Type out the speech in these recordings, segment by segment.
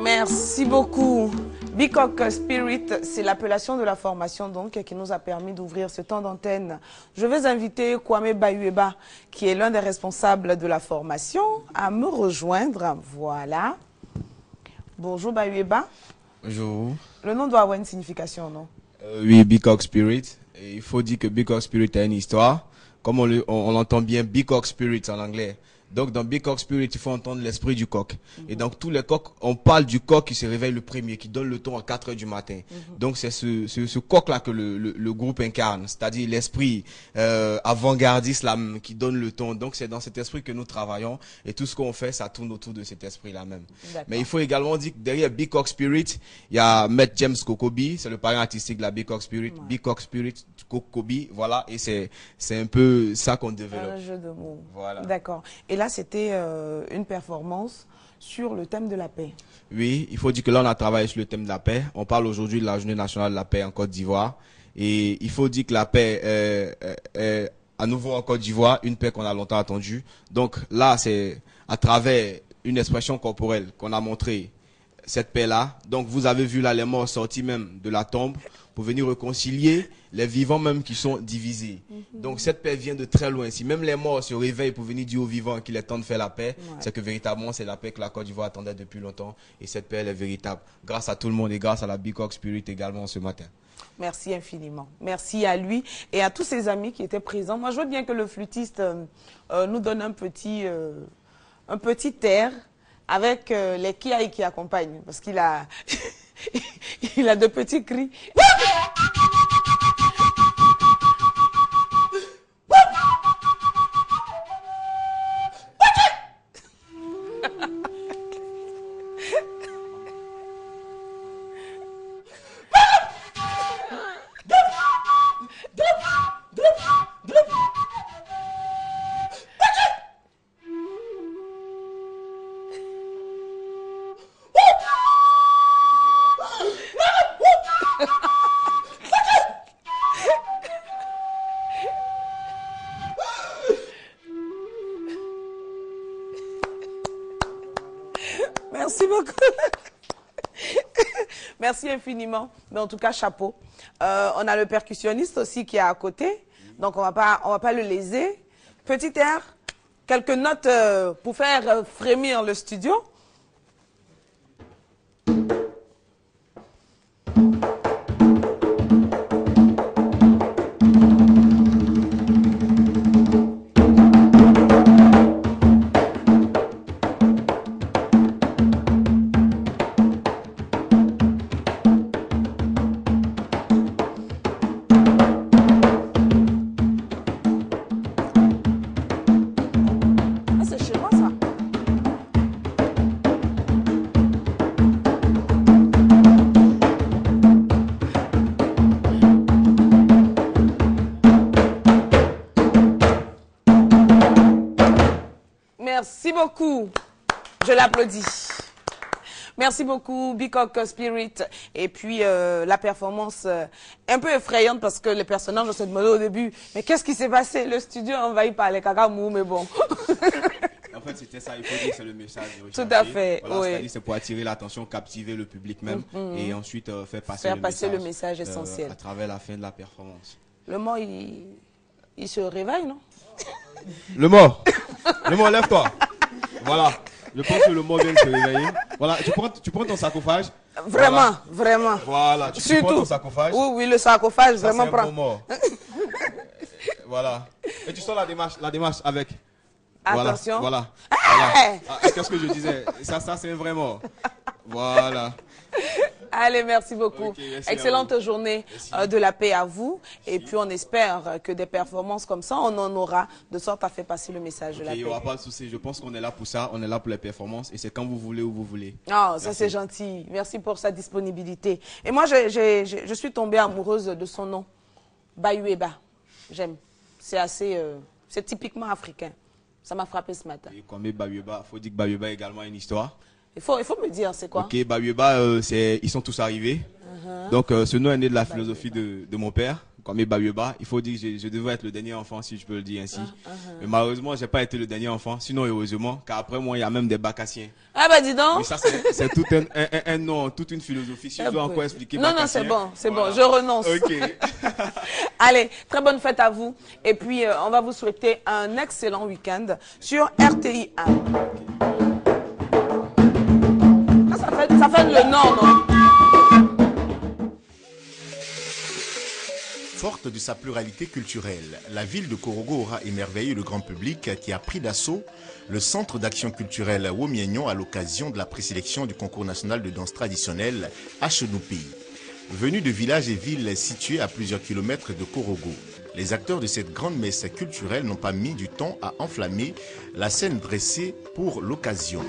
Merci beaucoup. Bicoque Spirit, c'est l'appellation de la formation donc qui nous a permis d'ouvrir ce temps d'antenne. Je vais inviter Kwame Bayueba, qui est l'un des responsables de la formation, à me rejoindre. Voilà. Bonjour Bayueba. Bonjour. Le nom doit avoir une signification, non? Oui, Bicoque Spirit. Et il faut dire que Bicoque Spirit a une histoire. Comme on l'entend bien, Bicoque Spirit en anglais. Donc, dans Bicoque Spirit, il faut entendre l'esprit du coq. Et donc, tous les coqs, on parle du coq qui se réveille le premier, qui donne le ton à 4 heures du matin. Donc, c'est ce coq-là que le groupe incarne, c'est-à-dire l'esprit avant-gardiste là, qui donne le ton. Donc, c'est dans cet esprit que nous travaillons. Et tout ce qu'on fait, ça tourne autour de cet esprit-là même. Mais il faut également dire que derrière Bicoque Spirit, il y a Maître James Kokobi, c'est le parrain artistique de la Bicoque Spirit. Ouais. Bicoque Spirit, Kokobi, voilà. Et c'est un peu ça qu'on développe. Un jeu de mots. Voilà. D'accord. Et là, c'était une performance sur le thème de la paix. Oui, il faut dire que là, on a travaillé sur le thème de la paix. On parle aujourd'hui de la Journée nationale de la paix en Côte d'Ivoire. Et il faut dire que la paix est à nouveau en Côte d'Ivoire, une paix qu'on a longtemps attendue. Donc là, c'est à travers une expression corporelle qu'on a montré cette paix-là. Donc vous avez vu là les morts sortis même de la tombe pour venir réconcilier les vivants même qui sont divisés. Donc cette paix vient de très loin. Si même les morts se réveillent pour venir dire aux vivants qu'il est temps de faire la paix, c'est que véritablement c'est la paix que la Côte d'Ivoire attendait depuis longtemps et cette paix elle est véritable. Grâce à tout le monde et grâce à la Bicok Spirit également ce matin. Merci infiniment. Merci à lui et à tous ses amis qui étaient présents. Moi, je veux bien que le flûtiste nous donne un petit air avec les kiaï qui accompagnent. Parce qu'il a, il a de petits cris. Merci beaucoup. Merci infiniment. Mais en tout cas, chapeau. On a le percussionniste aussi qui est à côté. Donc, on va pas le léser. Petit air, quelques notes pour faire frémir le studio. Merci beaucoup. Je l'applaudis. Merci beaucoup, Bicok Spirit. Et puis, la performance un peu effrayante parce que les personnages, on se demandait au début, mais qu'est-ce qui s'est passé? Le studio envahi par les cagamous, mais bon. En fait, c'était ça, il faut dire que c'est le message recherché. Tout à fait, voilà, oui. C'est-à-dire c'est pour attirer l'attention, captiver le public même, et ensuite faire passer le message essentiel. À travers la fin de la performance. Le mort, il se réveille, non? Le mort, lève-toi. Voilà, je pense que le mort vient de se réveiller. Voilà, tu prends ton sarcophage. Vraiment, vraiment. Voilà, tu prends ton sarcophage. Oui, le sarcophage, Ça, vraiment prend. Mort. Voilà. Et tu sors la démarche avec. Attention. Voilà. Hey, qu'est-ce que je disais? Ça c'est un vrai mort. Voilà. Allez, merci beaucoup. Okay, merci. Excellente journée de la paix à vous. Et puis, on espère que des performances comme ça, on en aura, de sorte à faire passer le message de la paix. Il n'y aura pas de souci. Je pense qu'on est là pour ça. On est là pour les performances. Et c'est quand vous voulez, où vous voulez. Ah, ça c'est gentil. Merci pour sa disponibilité. Et moi, je suis tombée amoureuse de son nom. Bayueba. J'aime. C'est assez... c'est typiquement africain. Ça m'a frappé ce matin. Et comme Bayueba, il faut dire que Bayueba a également une histoire. Il faut me dire, c'est quoi? Ok, Bayueba, ils sont tous arrivés. Donc, ce nom est né de la philosophie de mon père. Comme Bayueba, il faut dire que je devais être le dernier enfant, si je peux le dire ainsi. Mais malheureusement, je n'ai pas été le dernier enfant. Sinon, heureusement, car après moi, il y a même des Bacassiens. Ah bah dis donc. Mais ça, c'est tout un nom, toute une philosophie. Si je dois encore expliquer Non, Bacassien, c'est bon, je renonce. Ok. Allez, très bonne fête à vous. Et puis, on va vous souhaiter un excellent week-end sur RTI 1. Ça fait le nord, non? Forte de sa pluralité culturelle, la ville de Korogo aura émerveillé le grand public qui a pris d'assaut le centre d'action culturelle Womiagnon à l'occasion de la présélection du concours national de danse traditionnelle Achenoupi. Venus de villages et villes situés à plusieurs kilomètres de Korogo, les acteurs de cette grande messe culturelle n'ont pas mis du temps à enflammer la scène dressée pour l'occasion.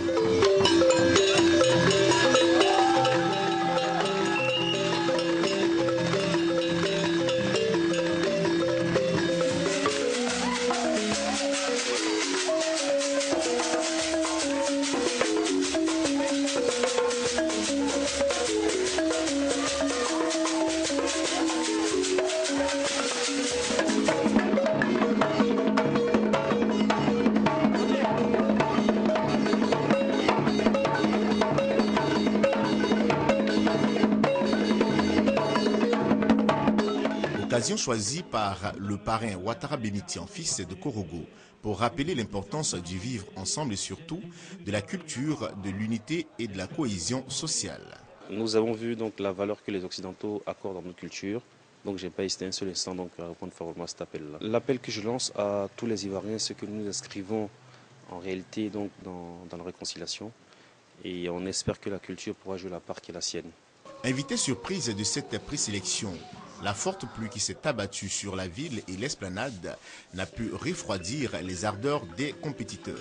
Occasion choisie par le parrain Ouattara Bémitian, fils de Korogo, pour rappeler l'importance du vivre ensemble et surtout de la culture, de l'unité et de la cohésion sociale. Nous avons vu donc la valeur que les Occidentaux accordent à nos cultures. Donc je n'ai pas hésité un seul instant donc, à répondre favorablement à cet appel-là. L'appel que je lance à tous les Ivoiriens, c'est que nous nous inscrivons en réalité donc, dans la réconciliation. Et on espère que la culture pourra jouer la part qui est la sienne. Invité surprise de cette présélection, la forte pluie qui s'est abattue sur la ville et l'esplanade n'a pu refroidir les ardeurs des compétiteurs.